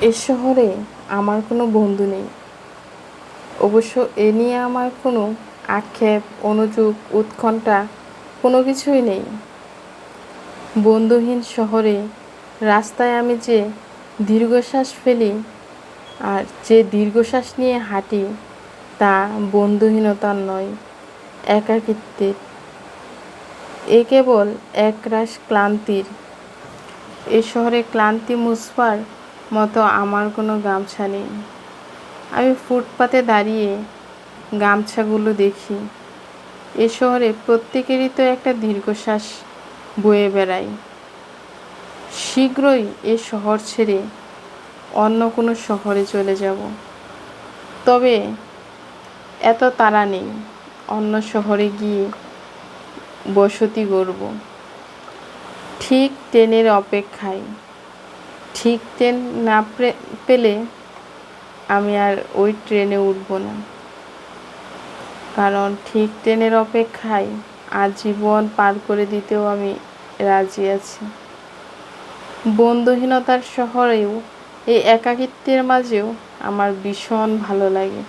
এ শহরে আমার কোনো বন্ধু নেই। অবশ্য এ নিয়ে আমার কোনো আক্ষেপ, অনুযোগ, উৎকণ্ঠা কোনো কিছুই নেই। বন্ধুহীন শহরে রাস্তায় আমি যে দীর্ঘশ্বাস ফেলি আর যে দীর্ঘশ্বাস নিয়ে হাঁটি, তা বন্ধুহীনতার নয়, একাকিত্বের। এ কেবল একরাশ ক্লান্তির। এ শহরে ক্লান্তি মুছবার মতো আমার কোনো গামছা নেই। আমি ফুটপাতে দাঁড়িয়ে গামছাগুলো দেখি। এ শহরে প্রত্যেকেরই তো একটা দীর্ঘশ্বাস বয়ে বেড়ায়। শীঘ্রই এ শহর ছেড়ে অন্য কোনো শহরে চলে যাব। তবে এত তাড়া নেই অন্য শহরে গিয়ে বসতি গড়ব। ঠিক ট্রেনের অপেক্ষায়। ঠিক ট্রেন না পেলে আমি আর ওই ট্রেনে উঠব না। কারণ ঠিক ট্রেনের অপেক্ষায় আজীবন পার করে দিতেও আমি রাজি আছি। বন্ধুহীনতার শহরেও এই একাকিত্বের মাঝেও আমার ভীষণ ভালো লাগে।